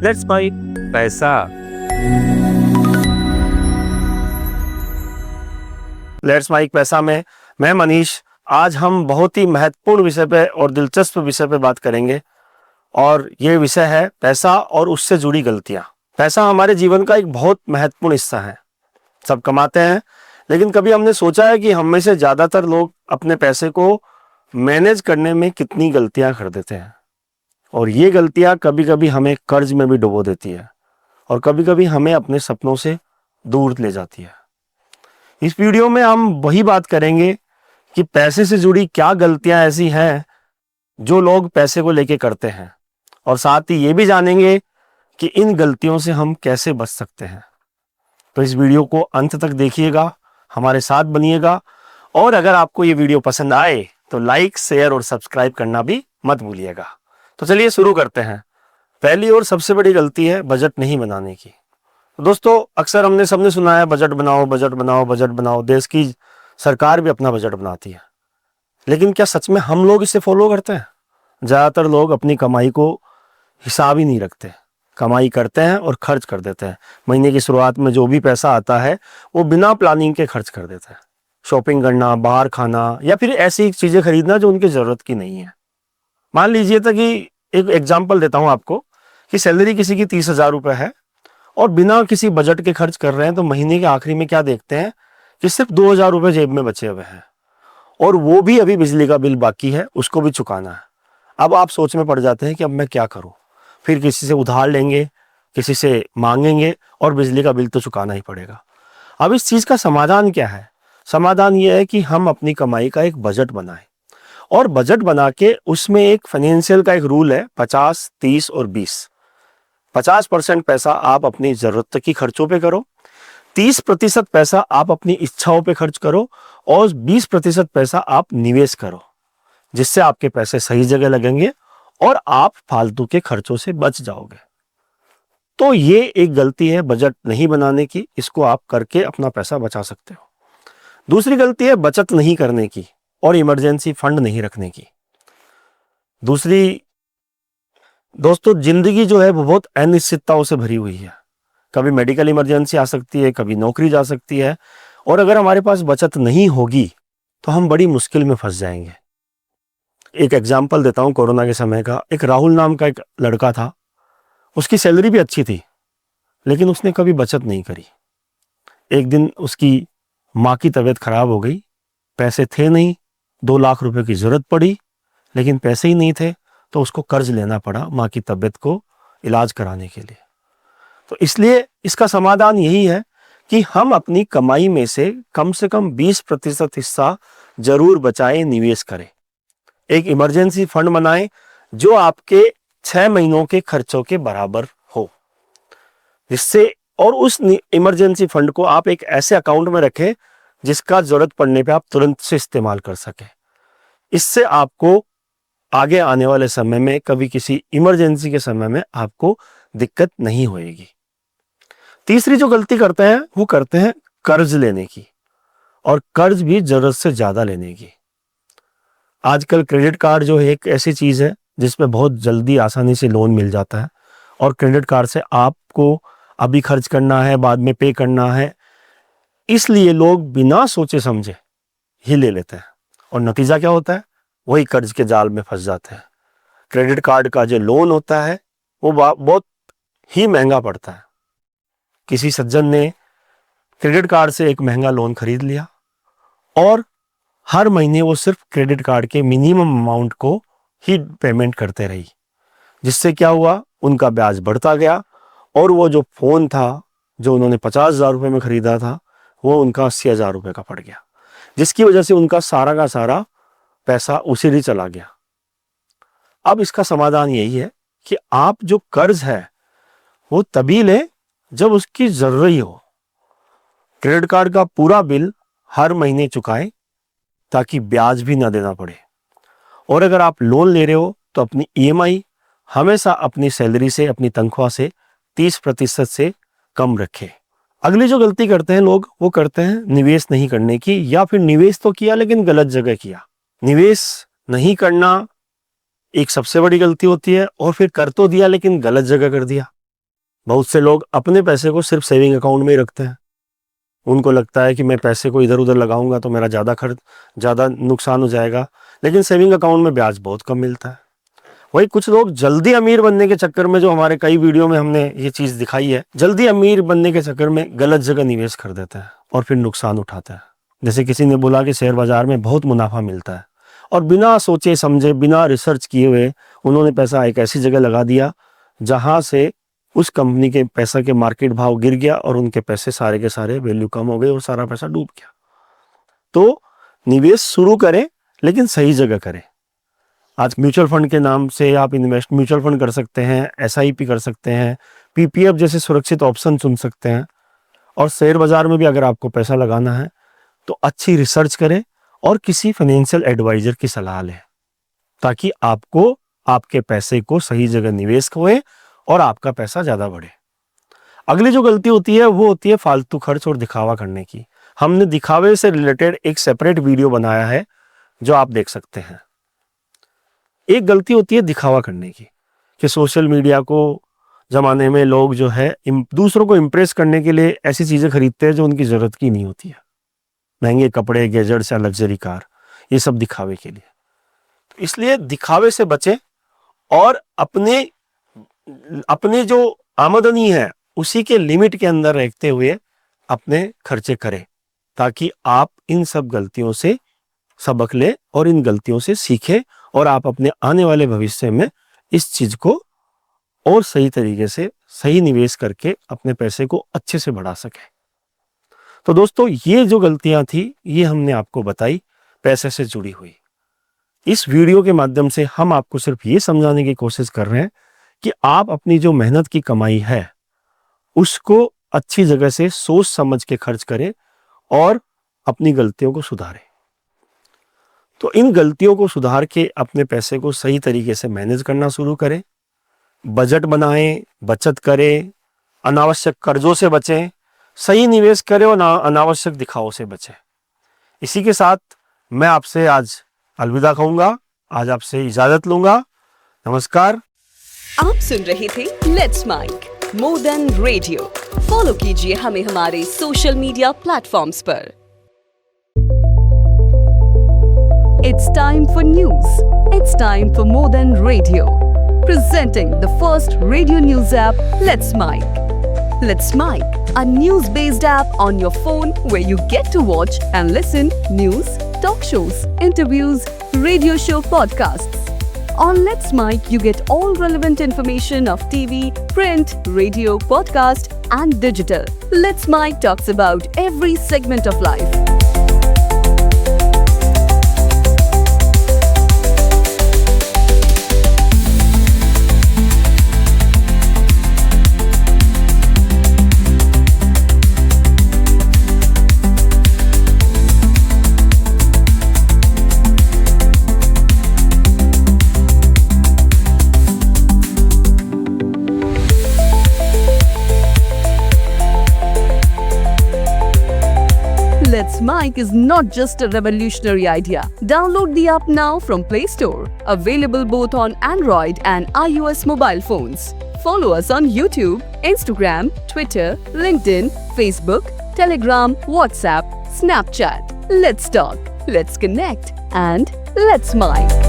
Let's bike पैसा। Let's bike पैसा में मैं मनीष, आज हम बहुत ही महत्वपूर्ण विषय पे और दिलचस्प विषय पे बात करेंगे और ये विषय है पैसा और उससे जुड़ी गलतियां। पैसा हमारे जीवन का एक बहुत महत्वपूर्ण हिस्सा है। सब कमाते हैं, लेकिन कभी हमने सोचा है कि हम में से ज्यादातर लोग अपने पैसे को मैनेज करने में कितनी गलतियां कर देते हैं। और ये गलतियां कभी कभी हमें कर्ज में भी डुबो देती है और कभी कभी हमें अपने सपनों से दूर ले जाती है। इस वीडियो में हम वही बात करेंगे कि पैसे से जुड़ी क्या गलतियां ऐसी हैं जो लोग पैसे को लेके करते हैं, और साथ ही ये भी जानेंगे कि इन गलतियों से हम कैसे बच सकते हैं। तो इस वीडियो को अंत तक देखिएगा, हमारे साथ बनिएगा, और अगर आपको ये वीडियो पसंद आए तो लाइक, शेयर और सब्सक्राइब करना भी मत भूलिएगा। तो चलिए शुरू करते हैं। पहली और सबसे बड़ी गलती है बजट नहीं बनाने की। दोस्तों, अक्सर हमने सबने सुना है बजट बनाओ, बजट बनाओ, बजट बनाओ। देश की सरकार भी अपना बजट बनाती है, लेकिन क्या सच में हम लोग इसे फॉलो करते हैं? ज्यादातर लोग अपनी कमाई को हिसाब ही नहीं रखते, कमाई करते हैं और खर्च कर देते हैं। महीने की शुरुआत में जो भी पैसा आता है वो बिना प्लानिंग के खर्च कर देते हैं। शॉपिंग करना, बाहर खाना, या फिर ऐसी चीजें खरीदना जो उनकी जरूरत की नहीं है। मान लीजिए था कि एक एग्जाम्पल देता हूं आपको कि सैलरी किसी की 30,000 रुपए है और बिना किसी बजट के खर्च कर रहे हैं, तो महीने के आखिरी में क्या देखते हैं कि सिर्फ 2,000 रुपए जेब में बचे हुए हैं, और वो भी अभी बिजली का बिल बाकी है, उसको भी चुकाना है। अब आप सोच में पड़ जाते हैं कि अब मैं क्या करूं। फिर किसी से उधार लेंगे, किसी से मांगेंगे, और बिजली का बिल तो चुकाना ही पड़ेगा। अब इस चीज का समाधान क्या है? समाधान ये है कि हम अपनी कमाई का एक बजट बनाएं, और बजट बना के उसमें एक फाइनेंशियल का एक रूल है 50, 30 और 20। 50% पैसा आप अपनी जरूरत की खर्चों पे करो, 30% पैसा आप अपनी इच्छाओं पे खर्च करो, और 20% पैसा आप निवेश करो, जिससे आपके पैसे सही जगह लगेंगे और आप फालतू के खर्चों से बच जाओगे। तो ये एक गलती है बजट नहीं बनाने की, इसको आप करके अपना पैसा बचा सकते हो। दूसरी गलती है बचत नहीं करने की और इमरजेंसी फंड नहीं रखने की। दूसरी, दोस्तों, जिंदगी जो है वो बहुत अनिश्चितताओं से भरी हुई है। कभी मेडिकल इमरजेंसी आ सकती है, कभी नौकरी जा सकती है, और अगर हमारे पास बचत नहीं होगी तो हम बड़ी मुश्किल में फंस जाएंगे। एक एग्जाम्पल देता हूं कोरोना के समय का। एक राहुल नाम का एक लड़का था, उसकी सैलरी भी अच्छी थी, लेकिन उसने कभी बचत नहीं करी। एक दिन उसकी माँ की तबीयत खराब हो गई, पैसे थे नहीं, 2 लाख रुपए की जरूरत पड़ी, लेकिन पैसे ही नहीं थे, तो उसको कर्ज लेना पड़ा माँ की तबीयत को इलाज कराने के लिए। तो इसलिए इसका समाधान यही है कि हम अपनी कमाई में से कम 20% हिस्सा जरूर बचाएं, निवेश करें। एक इमरजेंसी फंड बनाएं जो आपके 6 महीनों के खर्चों के बराबर हो, जिससे, और उस इमरजेंसी फंड को आप एक ऐसे अकाउंट में रखें जिसका जरूरत पड़ने पे आप तुरंत से इस्तेमाल कर सकें। इससे आपको आगे आने वाले समय में, कभी किसी इमरजेंसी के समय में आपको दिक्कत नहीं होएगी। तीसरी जो गलती करते हैं वो करते हैं कर्ज लेने की, और कर्ज भी जरूरत से ज्यादा लेने की। आजकल क्रेडिट कार्ड जो है एक ऐसी चीज है जिसमें बहुत जल्दी आसानी से लोन मिल जाता है, और क्रेडिट कार्ड से आपको अभी खर्च करना है, बाद में पे करना है, इसलिए लोग बिना सोचे समझे ही ले लेते हैं, और नतीजा क्या होता है? वही कर्ज के जाल में फंस जाते हैं। क्रेडिट कार्ड का जो लोन होता है वो बहुत ही महंगा पड़ता है। किसी सज्जन ने क्रेडिट कार्ड से एक महंगा लोन खरीद लिया, और हर महीने वो सिर्फ क्रेडिट कार्ड के मिनिमम अमाउंट को ही पेमेंट करते रही, जिससे क्या हुआ? उनका ब्याज बढ़ता गया, और वो जो फोन था जो उन्होंने 50,000 रुपए में खरीदा था वो उनका 80,000 रुपए का पड़ गया, जिसकी वजह से उनका सारा का सारा पैसा उसी ही चला गया। अब इसका समाधान यही है कि आप जो कर्ज है वो तभी लें जब उसकी जरूरत हो। क्रेडिट कार्ड का पूरा बिल हर महीने चुकाएं ताकि ब्याज भी ना देना पड़े, और अगर आप लोन ले रहे हो तो अपनी ईएमआई हमेशा अपनी सैलरी से, अपनी तनख्वाह से 30% से कम रखें। अगली जो गलती करते हैं लोग, वो करते हैं निवेश नहीं करने की, या फिर निवेश तो किया लेकिन गलत जगह किया। निवेश नहीं करना एक सबसे बड़ी गलती होती है, और फिर कर तो दिया लेकिन गलत जगह कर दिया। बहुत से लोग अपने पैसे को सिर्फ सेविंग अकाउंट में ही रखते हैं। उनको लगता है कि मैं पैसे को इधर उधर लगाऊंगा तो मेरा ज़्यादा नुकसान हो जाएगा, लेकिन सेविंग अकाउंट में ब्याज बहुत कम मिलता है। वही कुछ लोग जल्दी अमीर बनने के चक्कर में, जो हमारे कई वीडियो में हमने ये चीज़ दिखाई है, जल्दी अमीर बनने के चक्कर में गलत जगह निवेश कर देते हैं और फिर नुकसान उठाते हैं। जैसे किसी ने बोला कि शेयर बाजार में बहुत मुनाफा मिलता है, और बिना सोचे समझे, बिना रिसर्च किए हुए उन्होंने पैसा एक ऐसी जगह लगा दिया जहां से उस कंपनी के पैसा के मार्केट भाव गिर गया और उनके पैसे सारे के सारे वैल्यू कम हो गई और सारा पैसा डूब गया। तो निवेश शुरू करें, लेकिन सही जगह करें। आज म्यूचुअल फंड के नाम से आप म्यूचुअल फंड कर सकते हैं, SIP कर सकते हैं, PPF जैसे सुरक्षित ऑप्शन चुन सकते हैं। और शेयर बाजार में भी अगर आपको पैसा लगाना है तो अच्छी रिसर्च करें और किसी फाइनेंशियल एडवाइजर की सलाह लें, ताकि आपको आपके पैसे को सही जगह निवेश होए और आपका पैसा ज़्यादा बढ़े। अगली जो गलती होती है वो होती है फालतू खर्च और दिखावा करने की। हमने दिखावे से रिलेटेड एक सेपरेट वीडियो बनाया है जो आप देख सकते हैं। एक गलती होती है दिखावा करने की, कि सोशल मीडिया को जमाने में लोग जो है दूसरों को इम्प्रेस करने के लिए ऐसी चीज़ें खरीदते हैं जो उनकी ज़रूरत की नहीं होती है। महंगे कपड़े, गैजेट्स या लग्जरी कार, ये सब दिखावे के लिए। तो इसलिए दिखावे से बचें और अपने जो आमदनी है उसी के लिमिट के अंदर रखते हुए अपने खर्चे करें, ताकि आप इन सब गलतियों से सबक लें और इन गलतियों से सीखें और आप अपने आने वाले भविष्य में इस चीज को और सही तरीके से सही निवेश करके अपने पैसे को अच्छे से बढ़ा सकें। तो दोस्तों, ये जो गलतियां थी ये हमने आपको बताई पैसे से जुड़ी हुई। इस वीडियो के माध्यम से हम आपको सिर्फ ये समझाने की कोशिश कर रहे हैं कि आप अपनी जो मेहनत की कमाई है उसको अच्छी जगह से सोच समझ के खर्च करें और अपनी गलतियों को सुधारें। तो इन गलतियों को सुधार के अपने पैसे को सही तरीके से मैनेज करना शुरू करें। बजट बनाएं, बचत करें, अनावश्यक कर्जों से बचें, सही निवेश करें और अनावश्यक दिखावों से बचें। इसी के साथ मैं आपसे आज अलविदा कहूंगा, आज आपसे इजाजत लूंगा। नमस्कार। आप सुन रहे थे let's mike more than radio. Follow कीजिए हमें हमारे सोशल मीडिया प्लेटफॉर्म्स पर। It's time for news. It's time for More Than Radio. Presenting the first radio news app, Let's Mic. Let's Mic, a news-based app on your phone where you get to watch and listen news, talk shows, interviews, radio show podcasts. On Let's Mic, you get all relevant information of TV, print, radio, podcast, and digital. Let's Mic talks about every segment of life. Let's Mic is not just a revolutionary idea. Download the app now from Play Store. Available both on Android and iOS mobile phones. Follow us on YouTube, Instagram, Twitter, LinkedIn, Facebook, Telegram, WhatsApp, Snapchat. Let's talk, let's connect, and let's Mic.